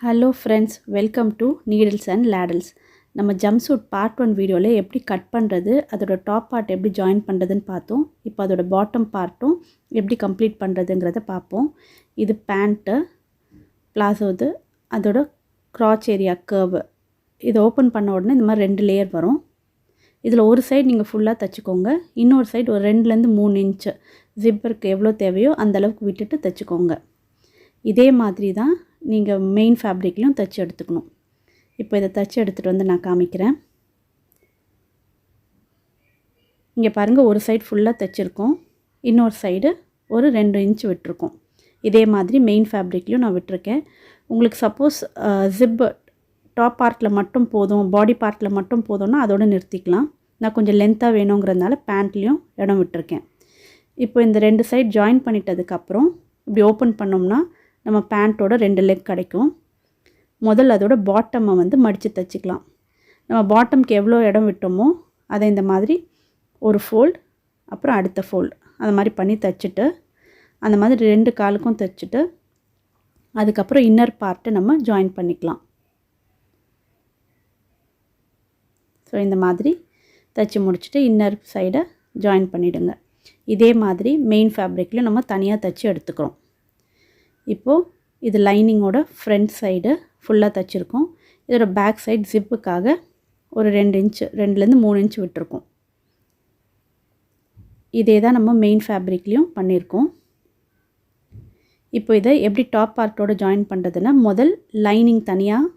Hello friends, welcome to Needles and Ladles. நம்ம jumpsuit part 1 வீடியோல எப்படி கட் பண்றது, அதோட டாப் பார்ட் எப்படி ஜாயின் பண்றதுன்னு பார்த்தோம். இப்போ அதோட பாட்டம் பார்ட்டும் எப்படி கம்ப்ளீட் பண்றதுங்கறத பாப்போம். இது பேண்ட், பிளாசோது, அதோட crotch ஏரியா கர்வ். இத ஓபன் பண்ண உடனே இந்த மாதிரி ரெண்டு லேயர் வரும். இதுல ஒரு சைடு நீங்க ஃபுல்லா தச்சுக்கோங்க. இன்னொரு சைடு ஒரு 2 ல இருந்து 3 இன்ச் ஜிப்பருக்கு எவ்வளவு தேவையோ அந்த அளவுக்கு விட்டுட்டு தச்சுக்கோங்க. இதே மாதிரி தான் நீங்க மெயின் ஃபேப்ரிக்லயும் தச்சு எடுத்துக்கணும். இப்போ இத தச்சு எடுத்துட்டு வந்து நான் காமிக்கிறேன். இங்க பாருங்க ஒரு சைடு ஃபுல்லா தச்சிருக்கோம். இன்னொரு சைடு ஒரு 2 இன்ச் விட்டுருக்கோம். இதே மாதிரி மெயின் ஃபேப்ரிக்லயும் நான் விட்டுருக்கேன். உங்களுக்கு சப்போஸ் ஜிப் டாப் பார்ட்ல மட்டும் போதும், பாடி பார்ட்ல மட்டும் போதும்னா அதோட நிறுத்திக்கலாம். நான் கொஞ்சம் லெந்தா வேணும்ங்கறதால பேண்ட்லயும் இடம் விட்டுருக்கேன். இப்போ இந்த ரெண்டு சைடு ஜாயின் பண்ணிட்டதுக்கு அப்புறம் இப்படி ஓபன் பண்ணோம்னா நம்ம பேண்டோட 2 லெக் கிடைக்கும். முதல்ல அதோட பாட்டமை வந்து மடிச்சு தச்சுக்கலாம். நம்ம பாட்டம்க்கு எவ்வளோ இடம் விட்டோமோ அதை இந்த மாதிரி ஒரு ஃபோல்ட் அப்புறம் அடுத்த ஃபோல்ட் அந்த மாதிரி பண்ணி தச்சுட்டு அந்த மாதிரி ரெண்டு காலுக்கும் தச்சுட்டு அதுக்கப்புறம் இன்னர் பார்ட்டை நம்ம ஜாயின் பண்ணிக்கலாம். ஸோ இந்த மாதிரி தச்சு முடிச்சுட்டு இன்னர் சைடை ஜாயின் பண்ணிவிடுங்க. இதே மாதிரி மெயின் ஃபேப்ரிக்கில் நம்ம தனியாக தச்சு எடுத்துக்கிறோம். இப்போது இது லைனிங்கோட ஃப்ரண்ட் சைடு ஃபுல்லாக தச்சுருக்கோம். இதோட பேக் சைடு ஜிப்புக்காக ஒரு 2 இன்ச் 2லேருந்து 3 இன்ச் விட்டுருக்கோம். இதே தான் நம்ம மெயின் ஃபேப்ரிக்லேயும் பண்ணியிருக்கோம். இப்போ இதை எப்படி டாப் பார்ட்டோட ஜாயின் பண்ணுறதுன்னா முதல் லைனிங் தனியாக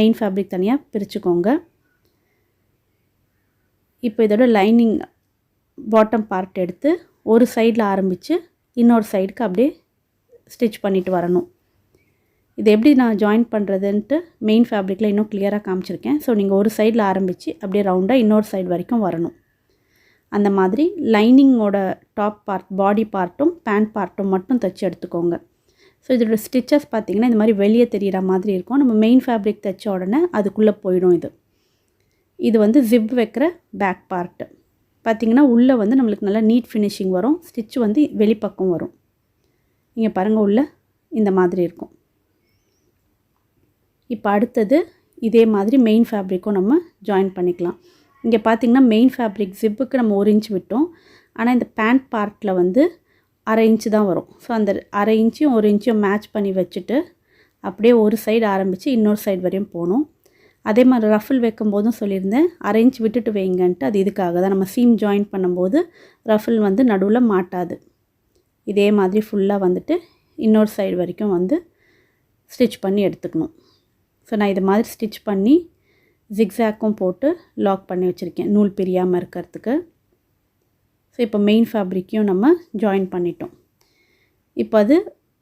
மெயின் ஃபேப்ரிக் தனியாக பிரிச்சுக்கோங்க. இப்போ இதோட லைனிங் பாட்டம் பார்ட் எடுத்து ஒரு சைடில் ஆரம்பித்து இன்னொரு சைடுக்கு அப்படியே ஸ்டிச் பண்ணிட்டு வரணும். இது எப்படி நான் ஜாயின் பண்ணுறதுன்ட்டு மெயின் ஃபேப்ரிக்கில் இன்னும் கிளியராக காமிச்சிருக்கேன். ஸோ நீங்கள் ஒரு சைடில் ஆரம்பித்து அப்படியே ரவுண்டாக இன்னொரு சைடு வரைக்கும் வரணும். அந்த மாதிரி லைனிங்கோட டாப் பார்ட் பாடி பார்ட்டும் பேண்ட் பார்ட்டும் மட்டும் தைச்சி எடுத்துக்கோங்க. ஸோ இதோட ஸ்டிச்சஸ் பார்த்திங்கன்னா இந்த மாதிரி வெளியே தெரிகிற மாதிரி இருக்கும். நம்ம மெயின் ஃபேப்ரிக் தைச்ச உடனே அதுக்குள்ளே போயிடும். இது வந்து ஜிப் வைக்கிற பேக் பார்ட்டு பார்த்திங்கன்னா உள்ளே வந்து நம்மளுக்கு நல்லா நீட் ஃபினிஷிங் வரும். ஸ்டிச் வந்து வெளிப்பக்கம் வரும். இங்கே பாருங்கள் உள்ள இந்த மாதிரி இருக்கும். இப்போ அடுத்தது இதே மாதிரி மெயின் ஃபேப்ரிக்கும் நம்ம ஜாயின் பண்ணிக்கலாம். இங்கே பார்த்திங்கன்னா மெயின் ஃபேப்ரிக் ஜிப்புக்கு நம்ம 1 இன்ச் விட்டோம். ஆனால் இந்த பேண்ட் பார்ட்டில் வந்து 1/2 இன்ச்சு தான் வரும். ஸோ அந்த 1/2 இன்ச்சையும் 1 இன்ச்சையும் மேட்ச் பண்ணி வச்சுட்டு அப்படியே ஒரு சைடு ஆரம்பித்து இன்னொரு சைடு வரையும் போகணும். அதே மாதிரி ரஃபில் வைக்கும் போதும் சொல்லியிருந்தேன் 1/2 இன்ச் விட்டுட்டு வைங்கன்ட்டு. அது இதுக்காக தான் நம்ம சீம் ஜாயின் பண்ணும்போது ரஃபில் வந்து நடுவில் மாட்டாது. இதே மாதிரி ஃபுல்லாக வந்துட்டு இன்னொரு சைடு வரைக்கும் வந்து ஸ்டிச் பண்ணி எடுத்துக்கணும். ஸோ நான் இது மாதிரி ஸ்டிச் பண்ணி ஜிக்ஸாக்கும் போட்டு லாக் பண்ணி வச்சுருக்கேன் நூல் பிரியாமல் இருக்கிறதுக்கு. ஸோ இப்போ மெயின் ஃபேப்ரிக்கையும் நம்ம ஜாயின் பண்ணிட்டோம். இப்போ அது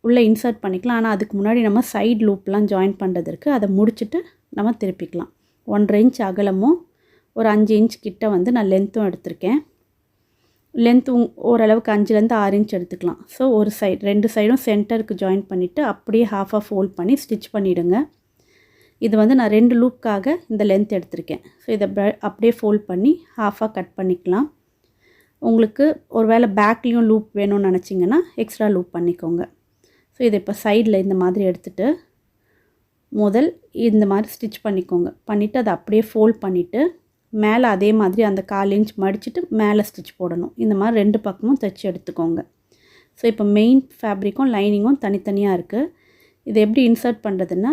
உள்ளே இன்சர்ட் பண்ணிக்கலாம். ஆனால் அதுக்கு முன்னாடி நம்ம சைடு லூப்லாம் ஜாயின் பண்ணுறதுக்கு அதை முடிச்சுட்டு நம்ம திருப்பிக்கலாம். 1.5 இன்ச் அகலமும் ஒரு 5 இன்ச் கிட்ட வந்து நான் லென்த்தும் எடுத்திருக்கேன். லென்த் ஓரளவுக்கு 5லேருந்து 6 இன்ச் எடுத்துக்கலாம். ஸோ ஒரு சைடு 2 சைடும் சென்டருக்கு ஜாயின் பண்ணிவிட்டு அப்படியே ஹாஃபாக ஃபோல்ட் பண்ணி ஸ்டிச் பண்ணிவிடுங்க. இது வந்து நான் 2 லூப்காக இந்த லென்த் எடுத்திருக்கேன். ஸோ இதை அப்படியே ஃபோல்ட் பண்ணி ஹாஃபாக கட் பண்ணிக்கலாம். உங்களுக்கு ஒரு வேளை பேக்லேயும் லூப் வேணும்னு நினச்சிங்கன்னா எக்ஸ்ட்ரா லூப் பண்ணிக்கோங்க. ஸோ இதை இப்போ சைடில் இந்த மாதிரி எடுத்துகிட்டு முதல் இந்த மாதிரி ஸ்டிச் பண்ணிக்கோங்க. பண்ணிவிட்டு அதை அப்படியே ஃபோல்ட் பண்ணிவிட்டு மேலே அதே மாதிரி அந்த 1/4 இன்ச் மடிச்சுட்டு மேலே ஸ்டிச் போடணும். இந்த மாதிரி 2 பக்கமும் தைச்சி எடுத்துக்கோங்க. ஸோ இப்போ மெயின் ஃபேப்ரிக்கும் லைனிங்கும் தனித்தனியாக இருக்குது. இது எப்படி இன்சர்ட் பண்ணுறதுன்னா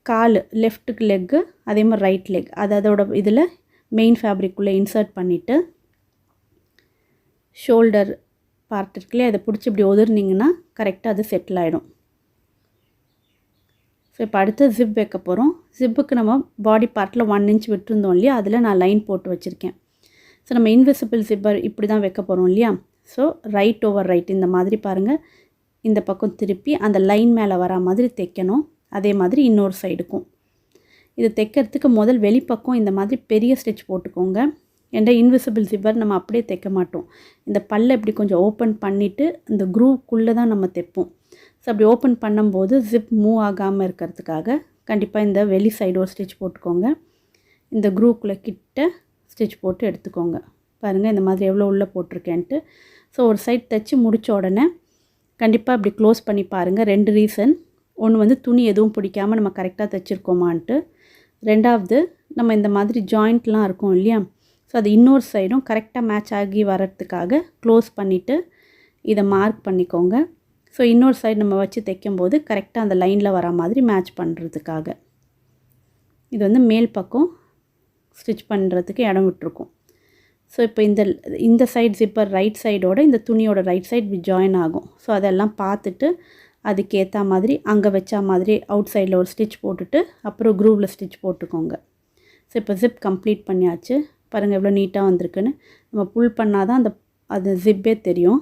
கால் லெஃப்ட்டுக்கு லெக்கு அதே மாதிரி ரைட் லெக் அதோட இதில் மெயின் ஃபேப்ரிக்குள்ளே இன்சர்ட் பண்ணிவிட்டு ஷோல்டர் பார்ட் இருக்குல்லையே அதை பிடிச்சி இப்படி ஒதுர்னிங்கன்னா கரெக்டாக அது செட்டில் ஆகிடும். ஸோ இப்போ அடுத்து ஜிப் வைக்க போகிறோம். ஜிப்புக்கு நம்ம பாடி பார்ட்டில் 1 இன்ச் விட்டுருந்தோம் இல்லையா, அதில் நான் லைன் போட்டு வச்சுருக்கேன். ஸோ நம்ம இன்விசிபிள் ஜிப்பர் இப்படி தான் வைக்க போகிறோம் இல்லையா. ஸோ ரைட் ஓவர் ரைட் இந்த மாதிரி பாருங்கள், இந்த பக்கம் திருப்பி அந்த லைன் மேலே வரா மாதிரி தைக்கணும். அதே மாதிரி இன்னொரு சைடுக்கும் இது தைக்கிறதுக்கு முதல் வெளிப்பக்கம் இந்த மாதிரி பெரிய ஸ்டிச் போட்டுக்கோங்க. ஏன்னா இன்விசிபிள் ஜிப்பர் நம்ம அப்படியே தைக்க மாட்டோம். இந்த பல்லை இப்படி கொஞ்சம் ஓப்பன் பண்ணிவிட்டு இந்த க்ரூவுக்குள்ளே தான் நம்ம தைப்போம். ஸோ அப்படி ஓப்பன் பண்ணும்போது ஜிப் மூவ் ஆகாமல் இருக்கிறதுக்காக கண்டிப்பாக இந்த வெளி சைடு ஒரு ஸ்டிச் போட்டுக்கோங்க. இந்த க்ரூக்குள்ளே கிட்ட ஸ்டிச் போட்டு எடுத்துக்கோங்க. பாருங்கள் இந்த மாதிரி எவ்வளோ உள்ளே போட்டிருக்கேன்ட்டு. ஸோ ஒரு சைட் தைச்சி முடித்த உடனே கண்டிப்பாக இப்படி க்ளோஸ் பண்ணி பாருங்கள். 2 ரீசன். ஒன்று வந்து துணி எதுவும் பிடிக்காமல் நம்ம கரெக்டாக தைச்சிருக்கோமான்ட்டு, ரெண்டாவது நம்ம இந்த மாதிரி ஜாயிண்ட்லாம் இருக்கும் இல்லையா, ஸோ அது இன்னொரு சைடும் கரெக்டாக மேட்ச் ஆகி வரத்துக்காக க்ளோஸ் பண்ணிவிட்டு இதை மார்க் பண்ணிக்கோங்க. ஸோ இன்னொரு சைடு நம்ம வச்சு தைக்கும்போது கரெக்டாக அந்த லைனில் வர மாதிரி மேட்ச் பண்ணுறதுக்காக. இது வந்து மேல் பக்கம் ஸ்டிச் பண்ணுறதுக்கு இடம் விட்டுருக்கும். ஸோ இப்போ இந்த சைடு ஜிப்பர் ரைட் சைடோட இந்த துணியோட ரைட் சைடு இப்படி ஜாயின் ஆகும். ஸோ அதெல்லாம் பார்த்துட்டு அதுக்கேற்ற மாதிரி அங்கே வச்சா மாதிரி அவுட் சைடில் ஒரு ஸ்டிச் போட்டுட்டு அப்புறம் க்ரூவில் ஸ்டிச் போட்டுக்கோங்க. ஸோ இப்போ ஜிப் கம்ப்ளீட் பண்ணியாச்சு. பாருங்கள் எவ்வளோ நீட்டாக வந்திருக்குன்னு. நம்ம புல் பண்ணால் தான் அது ஜிப்பே தெரியும்.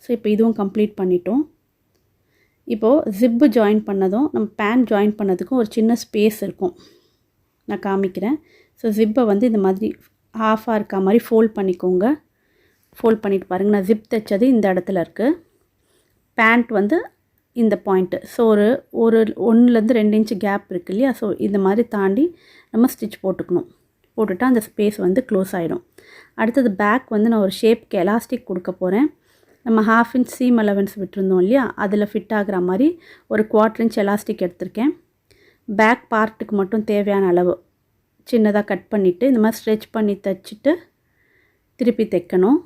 ஸோ இப்போ இதுவும் கம்ப்ளீட் பண்ணிட்டோம். இப்போது ஜிப்பு ஜாயின் பண்ணதும் நம்ம பேண்ட் ஜாயின் பண்ணதுக்கும் ஒரு சின்ன ஸ்பேஸ் இருக்கும், நான் காமிக்கிறேன். ஸோ ஜிப்பை வந்து இந்த மாதிரி ஹாஃபாக இருக்க மாதிரி ஃபோல்ட் பண்ணிக்கோங்க. ஃபோல்ட் பண்ணிவிட்டு பாருங்கள், நான் ஜிப் தைச்சது இந்த இடத்துல இருக்குது, பேண்ட் வந்து இந்த பாயிண்ட்டு. ஸோ ஒரு 1லேருந்து 2 இன்ச்சு கேப் இருக்குது இல்லையா, ஸோ இந்த மாதிரி தாண்டி நம்ம ஸ்டிச் போட்டுக்கணும். போட்டுவிட்டால் அந்த ஸ்பேஸ் வந்து க்ளோஸ் ஆகிடும். அடுத்தது பேக் வந்து நான் ஒரு ஷேப்க்கு எலாஸ்டிக் கொடுக்க போகிறேன். நம்ம 1/2 இன்ச் சீம் அலவன்ஸ் விட்டுருந்தோம் இல்லையா, அதில் ஃபிட் ஆகிற மாதிரி ஒரு 1/4 இன்ச் எலாஸ்டிக் எடுத்திருக்கேன். பேக் பார்ட்டுக்கு மட்டும் தேவையான அளவு சின்னதாக கட் பண்ணிவிட்டு இந்த மாதிரி ஸ்ட்ரெச் பண்ணி தைச்சிட்டு திருப்பி தைக்கணும்.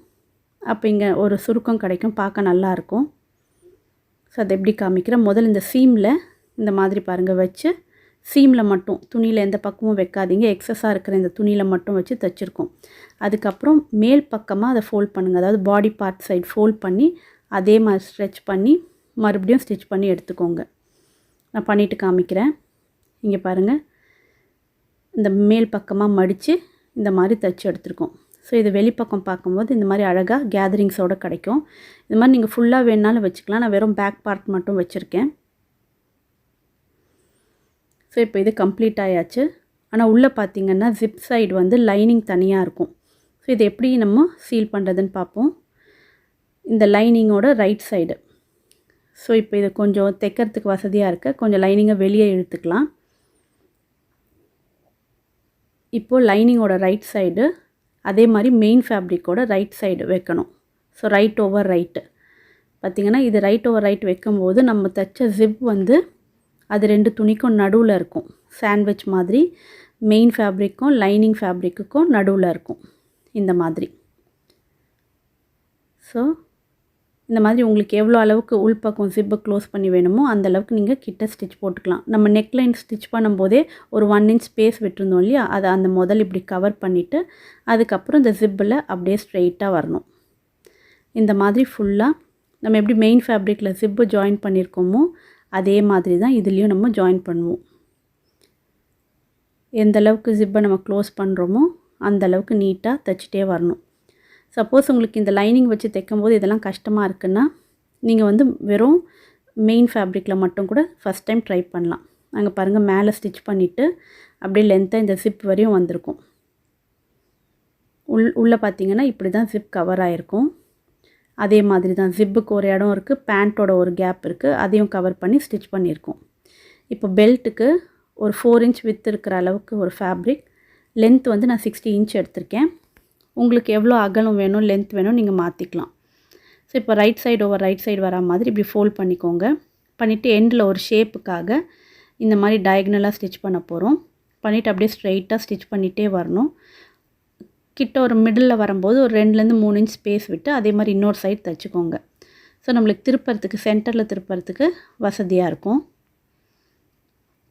அப்போ இங்கே ஒரு சுருக்கம் கிடைக்கும், பார்க்க நல்லாயிருக்கும். ஸோ அதை எப்படி காமிக்கிறேன். முதல்ல இந்த சீமில் இந்த மாதிரி பாருங்கள் வச்சு, சீமில் மட்டும் துணியில் எந்த பக்கமும் வைக்காதீங்க, எக்ஸஸாக இருக்கிற இந்த துணியில் மட்டும் வச்சு தைச்சிருக்கோம். அதுக்கப்புறம் மேல் பக்கமாக அதை ஃபோல்ட் பண்ணுங்கள், அதாவது பாடி பார்ட் சைடு ஃபோல்ட் பண்ணி அதே மாதிரி ஸ்ட்ரெச் பண்ணி மறுபடியும் ஸ்டிச் பண்ணி எடுத்துக்கோங்க. நான் பண்ணிவிட்டு காமிக்கிறேன். இங்கே பாருங்கள், இந்த மேல் பக்கமாக மடித்து இந்த மாதிரி தைச்சி எடுத்துருக்கோம். ஸோ இது வெளிப்பக்கம் பார்க்கும்போது இந்த மாதிரி அழகாக கேதரிங்ஸோடு கிடைக்கும். இது மாதிரி நீங்கள் ஃபுல்லாக வேணுனாலும் வச்சுக்கலாம், நான் வெறும் பேக் பார்ட் மட்டும் வச்சுருக்கேன். ஸோ இப்போ இது கம்ப்ளீட் ஆயாச்சு. ஆனால் உள்ளே பார்த்திங்கன்னா ஜிப் சைடு வந்து லைனிங் தனியாக இருக்கும். ஸோ இது எப்படி நம்ம சீல் பண்ணுறதுன்னு பார்ப்போம். இந்த லைனிங்கோட ரைட் சைடு. ஸோ இப்போ இது கொஞ்சம் தைக்கிறதுக்கு வசதியாக இருக்க கொஞ்சம் லைனிங்கை வெளியே இழுத்துக்கலாம். இப்போது லைனிங்கோட ரைட் சைடு அதே மாதிரி மெயின் ஃபேப்ரிக்கோட ரைட் சைடு வைக்கணும். ஸோ ரைட் ஓவர் ரைட்டு பார்த்திங்கன்னா இது ரைட் ஓவர் ரைட் வைக்கும்போது நம்ம தைச்ச ஜிப் வந்து அது 2 துணிக்கும் நடுவில் இருக்கும். சாண்ட்விச் மாதிரி மெயின் ஃபேப்ரிக்கும் லைனிங் ஃபேப்ரிக்குக்கும் நடுவில் இருக்கும் இந்த மாதிரி. ஸோ இந்த மாதிரி உங்களுக்கு எவ்வளோ அளவுக்கு உள்பக்கம் ஜிப்பை க்ளோஸ் பண்ணி வேணுமோ அந்த அளவுக்கு நீங்கள் கிட்ட ஸ்டிச் போட்டுக்கலாம். நம்ம நெக்லைன் ஸ்டிச் பண்ணும்போதே ஒரு 1 இன்ச் ஸ்பேஸ் விட்டுருந்தோம் இல்லையா, அதை அந்த முதல் இப்படி கவர் பண்ணிவிட்டு அதுக்கப்புறம் இந்த ஜிப்பில் அப்படியே ஸ்ட்ரெயிட்டாக வரணும். இந்த மாதிரி ஃபுல்லாக நம்ம எப்படி மெயின் ஃபேப்ரிக்கில் ஜிப்பு ஜாயின் பண்ணியிருக்கோமோ அதே மாதிரி தான் இதுலேயும் நம்ம ஜாயின் பண்ணுவோம். எந்த அளவுக்கு ஜிப்பை நம்ம க்ளோஸ் பண்ணுறோமோ அந்த அளவுக்கு நீட்டாக தைச்சிட்டே வரணும். சப்போஸ் உங்களுக்கு இந்த லைனிங் வச்சு தைக்கும்போது இதெல்லாம் கஷ்டமாக இருக்குன்னா நீங்கள் வந்து வெறும் மெயின் ஃபேப்ரிக்கில் மட்டும் கூட ஃபஸ்ட் டைம் ட்ரை பண்ணலாம். அங்கே பாருங்கள், மேலே ஸ்டிச் பண்ணிவிட்டு அப்படியே லென்த்தாக இந்த ஜிப் வரையும் வந்திருக்கும். உள்ளே பார்த்திங்கன்னா இப்படி தான் ஜிப் கவர் ஆகிருக்கும். அதே மாதிரி தான் ஜிப்புக்கு ஒரு இடம் இருக்குது, பேண்ட்டோட ஒரு கேப் இருக்குது, அதையும் கவர் பண்ணி ஸ்டிச் பண்ணியிருக்கோம். இப்போ பெல்ட்டுக்கு ஒரு 4 இன்ச் வித் இருக்கிற அளவுக்கு ஒரு ஃபேப்ரிக், லென்த் வந்து நான் 60 இன்ச் எடுத்திருக்கேன். உங்களுக்கு எவ்வளோ அகலம் வேணும் லென்த் வேணும் நீங்கள் மாற்றிக்கலாம். ஸோ இப்போ right side over right side வர மாதிரி இப்படி ஃபோல்ட் பண்ணிக்கோங்க. பண்ணிவிட்டு எண்டில் ஒரு ஷேப்புக்காக இந்த மாதிரி டயக்னலாக ஸ்டிச் பண்ண போகிறோம். பண்ணிவிட்டு அப்படியே ஸ்ட்ரெயிட்டாக ஸ்டிச் பண்ணிகிட்டே வரணும். கிட்ட ஒரு மிடில் வரும்போது ஒரு 2லேருந்து 3 இன்ச் ஸ்பேஸ் விட்டு அதே மாதிரி இன்னொரு சைடு தைச்சிக்கோங்க. ஸோ நம்மளுக்கு திருப்பறதுக்கு சென்டரில் திருப்பறதுக்கு வசதியாக இருக்கும்.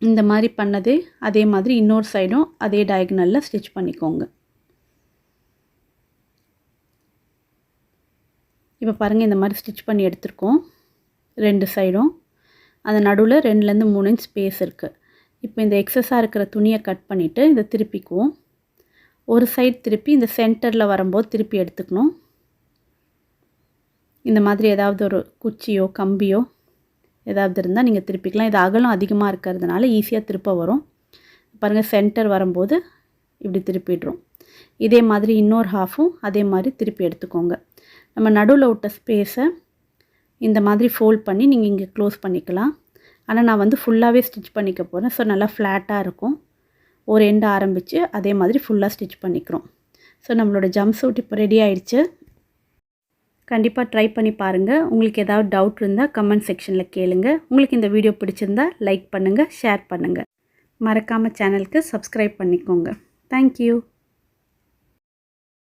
இந்த மாதிரி பண்ணதே அதே மாதிரி இன்னொரு சைடும் அதே டயக்னலில் ஸ்டிச் பண்ணிக்கோங்க. இப்போ பாருங்கள், இந்த மாதிரி ஸ்டிச் பண்ணி எடுத்துருக்கோம் 2 சைடும். அந்த நடுவில் 2லேருந்து 3 இன்ச் ஸ்பேஸ் இருக்குது. இப்போ இந்த எக்ஸஸாக இருக்கிற துணியை கட் பண்ணிவிட்டு இதை திருப்பிக்குவோம். ஒரு சைடு திருப்பி இந்த சென்டரில் வரும்போது திருப்பி எடுத்துக்கணும். இந்த மாதிரி ஏதாவது ஒரு குச்சியோ கம்பியோ ஏதாவது இருந்தால் நீங்கள் திருப்பிக்கலாம். இது அகலம் அதிகமாக இருக்கிறதுனால ஈஸியாக திருப்ப வரும். பாருங்கள், சென்டர் வரும்போது இப்படி திருப்பிடுறோம். இதே மாதிரி இன்னொரு ஹாஃபும் அதே மாதிரி திருப்பி எடுத்துக்கோங்க. நம்ம நடுவில் விட்ட ஸ்பேஸை இந்த மாதிரி ஃபோல்ட் பண்ணி நீங்கள் இங்கே க்ளோஸ் பண்ணிக்கலாம். ஆனால் நான் வந்து ஃபுல்லாகவே ஸ்டிச் பண்ணிக்க போகிறேன். ஸோ நல்லா ஃப்ளாட்டாக இருக்கும். ஒரு எண்டு ஆரம்பித்து அதே மாதிரி ஃபுல்லாக ஸ்டிச் பண்ணிக்கிறோம். ஸோ நம்மளோட ஜம்ப் சூட் இப்போ ரெடி ஆயிடுச்சு. கண்டிப்பாக ட்ரை பண்ணி பாருங்கள். உங்களுக்கு ஏதாவது டவுட் இருந்தால் கமெண்ட் செக்ஷனில் கேளுங்க. உங்களுக்கு இந்த வீடியோ பிடிச்சிருந்தா லைக் பண்ணுங்கள், ஷேர் பண்ணுங்கள். மறக்காமல் சேனலுக்கு சப்ஸ்கிரைப் பண்ணிக்கோங்க. தேங்க்யூ.